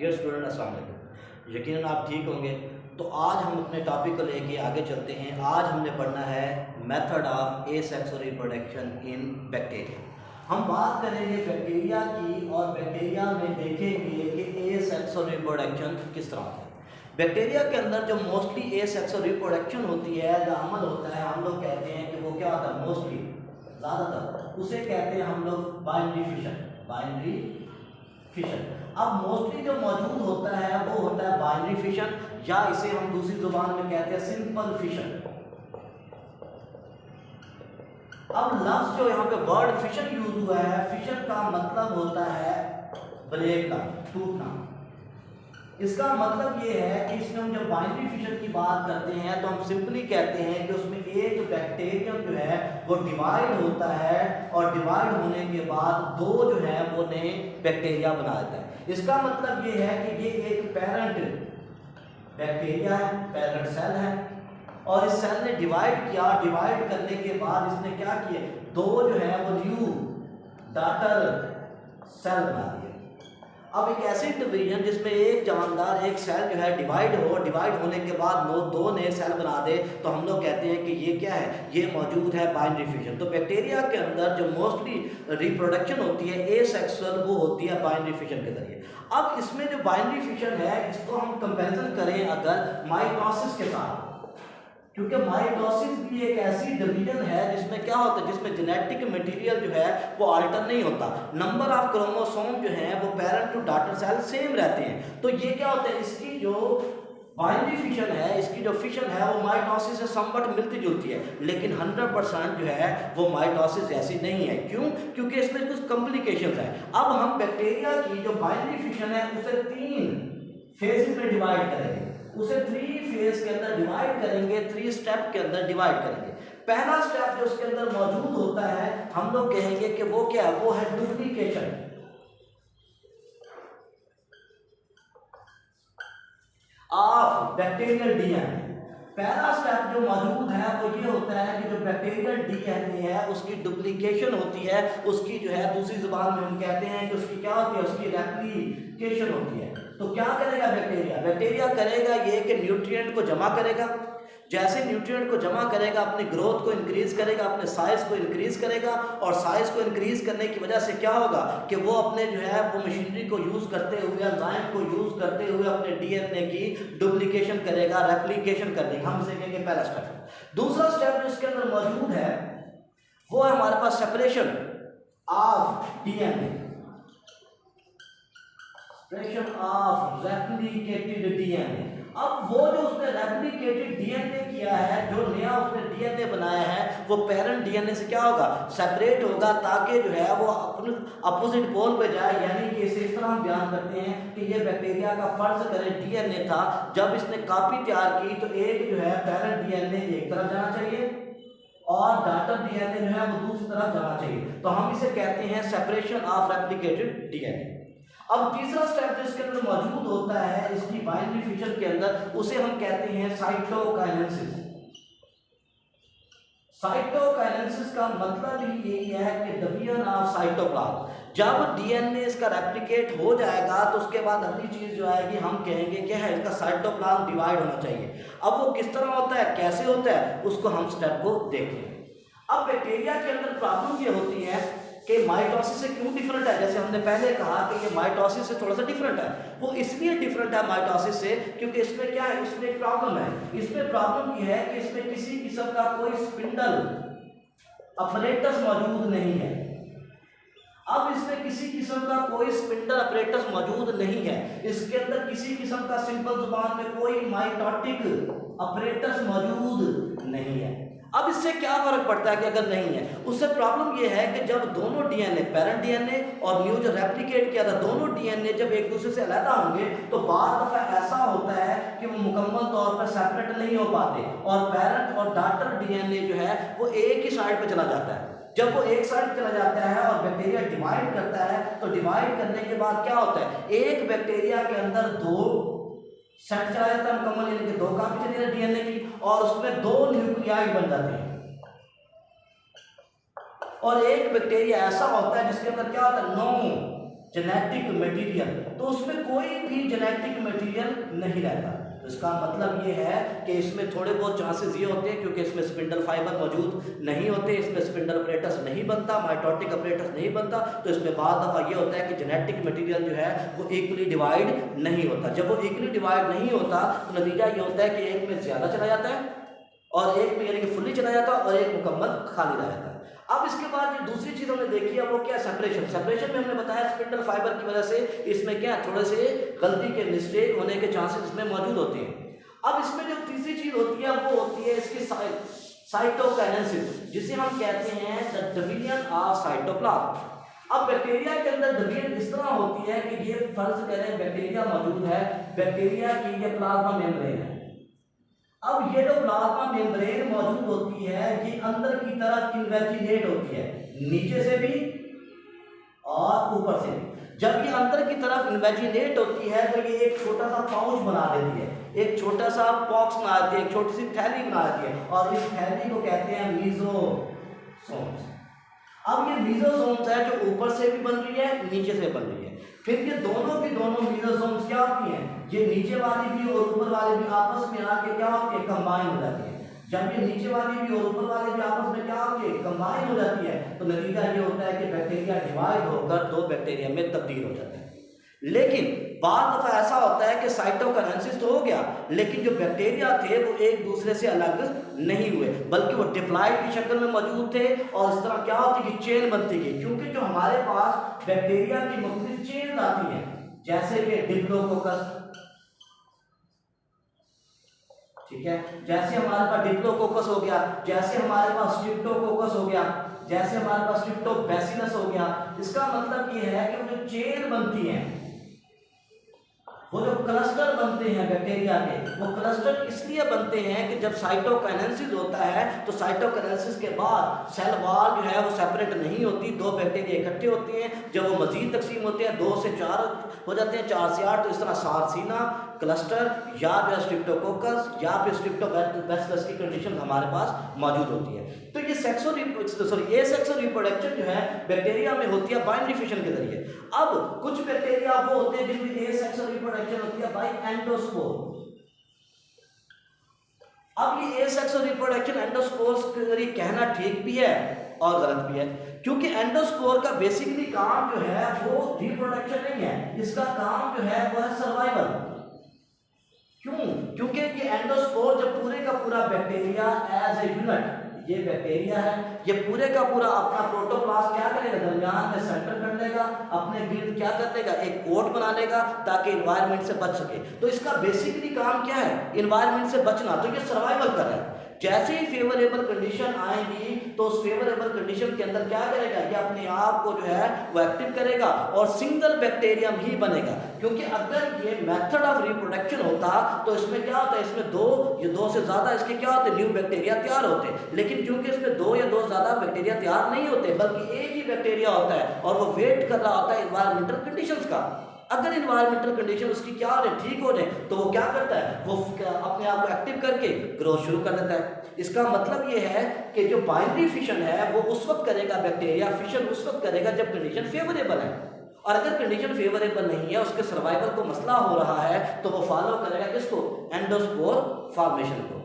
Dear student अस्सलाम वालेकुम। यकीनन आप ठीक होंगे। तो आज हम अपने टॉपिक को लेके आगे चलते हैं। आज हमने पढ़ना है method of asexual reproduction in bacteria. हम बात करेंगे बैक्टीरिया की और बैक्टीरिया में देखेंगे कि एसेक्सुअल रिप्रोडक्शन किस तरह होता है। बैक्टीरिया के अंदर जो मोस्टली एसेक्सुअल रिप्रोडक्शन होती है, जो अमल होता है, हम लोग कहते हैं कि वो क्या होता है, मोस्टली ज़्यादातर उसे कहते हैं हम लोग बाइनरी फिशन। बाइनरी फिशन अब मोस्टली जो मौजूद होता है वो होता है बाइनरी फिशन, या इसे हम दूसरी जुबान में कहते हैं सिंपल फिशन। अब लफ्ज जो यहाँ पे वर्ड फिशन यूज हुआ है, फिशन का मतलब होता है ब्रेकना, टूटना। इसका मतलब ये है कि इसमें हम जब बाइनरी फिशन की बात करते हैं तो हम सिंपली कहते हैं कि उसमें एक बैक्टीरियम जो है वो डिवाइड होता है और डिवाइड होने के बाद दो जो है वो नए बैक्टीरिया बना देता है। इसका मतलब ये है कि ये एक पेरेंट बैक्टीरिया है, पेरेंट सेल है, और इस सेल ने डिवाइड किया। डिवाइड करने के बाद इसने क्या किया, दो जो है वो न्यू डॉटर सेल बना दिए। अब एक ऐसी डिवीजन जिसमें एक जानदार एक सेल जो है डिवाइड हो, डिवाइड होने के बाद दो नए सेल बना दे, तो हम लोग कहते हैं कि ये क्या है, ये मौजूद है बाइनरी फिशन। तो बैक्टीरिया के अंदर जो मोस्टली रिप्रोडक्शन होती है एसेक्सुअल, वो होती है बाइनरी फिशन के जरिए। अब इसमें जो बाइनरी फिशन है इसको हम कंपैरिजन करें अगर माइटोसिस के साथ, क्योंकि माइटोसिस भी एक ऐसी डिवीजन है जिसमें क्या होता है, जिसमें जेनेटिक मटेरियल जो है वो अल्टर नहीं होता। नंबर ऑफ क्रोमोसोम जो है वो parent to daughter cell same रहते हैं। तो ये क्या होता है, इसकी जो बाइनरी फिशन है, इसकी जो फिशन है वो माइटोसिस से समवट मिलती जुलती है, लेकिन 100% जो है वो माइटोसिस जैसी नहीं है। क्यों? क्योंकि इसमें कुछ कॉम्प्लिकेशंस हैं। अब हम बैक्टीरिया की जो बाइनरी फिशन है उसे 3 फेजेस में डिवाइड करेंगे, उसे 3 फेज के अंदर डिवाइड करेंगे, 3 स्टेप के अंदर डिवाइड करेंगे। पहला स्टेप जो उसके अंदर मौजूद होता है हम लोग कहेंगे कि वो क्या है, वो है डुप्लीकेशन ऑफ बैक्टीरियल डीएनए। पहला स्टेप जो मौजूद है वो ये होता है कि जो बैक्टीरियल डीएनए है उसकी डुप्लीकेशन होती है, उसकी जो है दूसरी जुबान में हम कहते हैं कि उसकी क्या होती है, उसकी रेप्लिकेशन होती है। तो क्या करेगा बैक्टीरिया, बैक्टीरिया करेगा ये कि न्यूट्रिएंट को जमा करेगा। जैसे न्यूट्रिएंट को जमा करेगा अपनी ग्रोथ को इंक्रीज करेगा, अपने साइज को इंक्रीज करेगा, और साइज को इंक्रीज करने की वजह से क्या होगा कि वो अपने जो है वो मशीनरी को यूज करते हुए, एंजाइम को यूज करते हुए अपने डीएनए की डुप्लीकेशन करेगा, रेप्लिकेशन करेगा। हम इसे कहेंगे पहला स्टेप। दूसरा स्टेप जो इसके अंदर मौजूद है वो है हमारे पास separation of DNA, of replicated DNA. अब वो जो उसने रेप्लिकेटेड डीएनए किया है, जो नया उसने डीएनए बनाया है, वो पेरेंट डीएनए से क्या होगा, सेपरेट होगा, ताकि जो है वो अपने अपोजिट पोल पे जाए। यानी कि इसे इस तरह हम बयान करते हैं कि ये बैक्टीरिया का फर्ज करें डीएनए था, जब इसने कॉपी तैयार की तो एक जो है पेरेंट डीएनए एक तरफ जाना चाहिए और डॉटर डीएनए जो है वो दूसरी तरफ जाना चाहिए। तो हम इसे कहते हैं सेपरेशन ऑफ रेप्लिकेटेड डीएनए। अब तीसरा स्टेप जो इसके अंदर मौजूद होता है इसकी बाइनरी फिशन के अंदर, उसे हम कहते हैं साइटोकाइनेसिस। साइटोकाइनेसिस का मतलब ही यही है कि डिवीजन ऑफ साइटोप्लाज्म। जब डीएनए इसका रेप्लिकेट हो जाएगा तो उसके बाद अगली चीज जो आएगी हम कहेंगे क्या है, इसका साइटोप्लाज्म डिवाइड होना चाहिए। अब वो किस तरह होता है, कैसे होता है, उसको हम स्टेप को देखें। अब बैक्टीरिया के अंदर प्रॉब्लम ये होती है कि माइटोसिस से क्यों डिफरेंट है। जैसे हमने पहले कहा कि ये माइटोसिस से थोड़ा सा डिफरेंट है। वो इसलिए डिफरेंट है माइटोसिस से क्योंकि इसमें क्या है, इसमें एक प्रॉब्लम है। इसमें प्रॉब्लम ये है कि इसमें किसी किस्म का कोई स्पिंडल अपरेटस मौजूद नहीं है। अब इसमें किसी किस्म का कोई स्पिंडल अपरेटस मौजूद नहीं है, इसके अंदर किसी किस्म का सिंपल जुबान में कोई माइटोटिक अपरेटस मौजूद नहीं है। अब इससे क्या फर्क पड़ता है कि अगर नहीं है, उससे प्रॉब्लम यह है कि जब दोनों डीएनए, पेरेंट डीएनए और न्यू जो रेप्लिकेट किया था, दोनों डीएनए जब एक दूसरे से अलग होंगे तो बाद दफा ऐसा होता है कि वो मुकम्मल तौर पर सेपरेट नहीं हो पाते, और पेरेंट और डॉटर डीएनए जो है वो एक ही साइड पर चला जाता है। जब वो एक साइड चला जाता है और बैक्टीरिया डिवाइड करता है, तो डिवाइड करने के बाद क्या होता है, एक बैक्टीरिया के अंदर 2 सेट चला जाता है मुकम्मल, यानी कि 2 कॉपी चली जाती है डीएनए की, और उसमें 2 न्यूक्लियाइड बन जाते हैं। और एक बैक्टीरिया ऐसा होता है जिसके अंदर क्या होता है, 9 जेनेटिक मटेरियल, तो उसमें कोई भी जेनेटिक मटेरियल नहीं रहता। तो इसका मतलब ये है कि इसमें थोड़े बहुत चांसेस ये होते हैं, क्योंकि इसमें स्पिंडल फाइबर मौजूद नहीं होते, इसमें स्पिंडल अपरेटस नहीं बनता, माइटोटिक अपरेटस नहीं बनता, तो इसमें बाद दफ़ा ये होता है कि जेनेटिक मटेरियल जो है वो इक्वली डिवाइड नहीं होता। जब वो इक्वली डिवाइड नहीं होता तो नतीजा ये होता है कि एक में ज़्यादा चला जाता है और एक में यानी कि फुल्ली चला जाता है और एक मुकम्मल खाली रह जाता है। अब इसके बाद जो दूसरी चीज हमने देखी है वो क्या, सेपरेशन। सेपरेशन में हमने बताया स्पिंडल फाइबर की वजह से इसमें क्या थोड़े से गलती के मिस्टेक होने के चांसेस इसमें मौजूद होते हैं। अब इसमें जो तीसरी चीज होती है वो होती है इसकी साइटोकाइनेसिस, जिसे हम कहते हैं द डिवीजन ऑफ साइटोप्लाज्म। अब बैक्टीरिया के अंदर डिवीजन इस तरह होती है कि ये फर्ज करें बैक्टीरिया मौजूद है, बैक्टीरिया की ये प्लाज्मा मेम्ब्रेन है। अब ये जो प्लाज्मा मेम्ब्रेन मौजूद होती है ये अंदर की तरफ इन्वेजिनेट होती है, नीचे से भी और ऊपर से भी। जब ये अंदर की तरफ इन्वेजिनेट होती है तो ये एक छोटा सा पाउच बना देती है, एक छोटा सा बॉक्स बना देती है, एक छोटी सी थैली बना देती है और इस थैली को कहते हैं मीजोसोम्स। अब ये मीजोसोम्स है जो ऊपर से भी बन रही है, नीचे से बन रही है। फिर ये दोनों की दोनों मीजोसोम्स क्या होती हैं, ये नीचे वाली भी और ऊपर वाली भी आपस में आके क्या होती है, कंबाइन हो जाती है। जब ये नीचे वाली भी और ऊपर वाली भी आपस में क्या होती है, कंबाइन हो जाती है, तो नतीजा ये होता है कि बैक्टीरिया डिवाइड होकर दो बैक्टीरिया में तब्दील हो जाता है। लेकिन बाद दफा ऐसा होता है कि साइटोकाइनेसिस तो हो गया, लेकिन जो बैक्टीरिया थे वो एक दूसरे से अलग नहीं हुए, बल्कि वो डिप्लॉइड की शक्ल में मौजूद थे और इस तरह क्या होती है कि चेन बनती गई। क्योंकि जो हमारे पास बैक्टीरिया की मुख्तलिफ चेन आती हैं, जैसे कि डिप्लोकोकस, ठीक है, जैसे हमारे पास डिप्लोकोकस हो गया, जैसे हमारे पास स्ट्रिप्टोकोकस हो गया, जैसे हमारे पास स्ट्रिप्टोबैसिलस हो गया। इसका मतलब ये है कि वो जो चेन बनती है, वो जो क्लस्टर बनते हैं बैक्टीरिया के, वो क्लस्टर इसलिए बनते हैं कि जब साइटोकाइनेसिस होता है तो साइटोकाइनेसिस के बाद सेल वॉल जो है वो सेपरेट नहीं होती, दो बैक्टीरिया इकट्ठे होते हैं। जब वो मजीद तकसीम होते हैं 2 से 4 हो जाते हैं, 4 से 8, तो इस तरह सार्सिना क्लस्टर या फिर स्ट्रिप्टोकोकस या फिर स्ट्रिप्टोबैसिलस की कंडीशन हमारे पास मौजूद होती है। तो ये एसेक्सुअल रिप्रोडक्शन जो है बैक्टीरिया में होती है बाइनरी फिशन के जरिए। अब कुछ बैक्टीरिया वो होते हैं जिनमें एसेक्सुअल रिप्रोडक्शन होती है बाय एंडोस्पोर। अब ये एसेक्सुअल रिप्रोडक्शन एंडोस्पोर्स के जरिए कहना ठीक भी है और गलत भी है, क्योंकि एंडोस्पोर का बेसिकली काम जो है वो रिप्रोडक्शन नहीं है, इसका काम जो है वो है सर्वाइवल। क्यों? क्योंकि ये एंडोस्पोर जब पूरे का पूरा बैक्टीरिया एज ए यूनिट, ये बैक्टीरिया है, ये पूरे का पूरा अपना प्रोटोप्लास्ट क्या करेगा, दरमियान में सेंटर कर लेगा, अपने गिर्द क्या कर लेगा, एक कोट बना लेगा ताकि इन्वायरमेंट से बच सके। तो इसका बेसिकली काम क्या है, इन्वायरमेंट से बचना। तो ये सर्वाइवल कर रहा है। जैसे ही फेवरेबल कंडीशन आएंगी तो उस फेवरेबल कंडीशन के अंदर क्या करेगा, ये अपने आप को जो है वो एक्टिव करेगा और सिंगल बैक्टीरियम ही बनेगा। क्योंकि अगर ये मेथड ऑफ रिप्रोडक्शन होता तो इसमें क्या होता है, इसमें दो से ज्यादा इसके क्या होते, न्यू बैक्टीरिया तैयार होते। लेकिन क्योंकि इसमें 2 या 2 से ज्यादा बैक्टीरिया तैयार नहीं होते, बल्कि एक ही बैक्टीरिया होता है और वो वेट कर रहा होता है इन्वायरमेंटल कंडीशंस का। अगर इन्वायरमेंटल कंडीशन उसकी क्या हो जाए, ठीक हो जाए, तो वो क्या करता है, वो अपने आप को एक्टिव करके ग्रोथ शुरू कर देता है। इसका मतलब ये है कि जो बाइनरी फिशन है वो उस वक्त करेगा, बैक्टीरिया फिशन उस वक्त करेगा जब कंडीशन फेवरेबल है। और अगर कंडीशन फेवरेबल नहीं है, उसके सर्वाइवल को मसला हो रहा है, तो वो फॉलो करेगा किसको, एंडोस्पोर फॉर्मेशन को।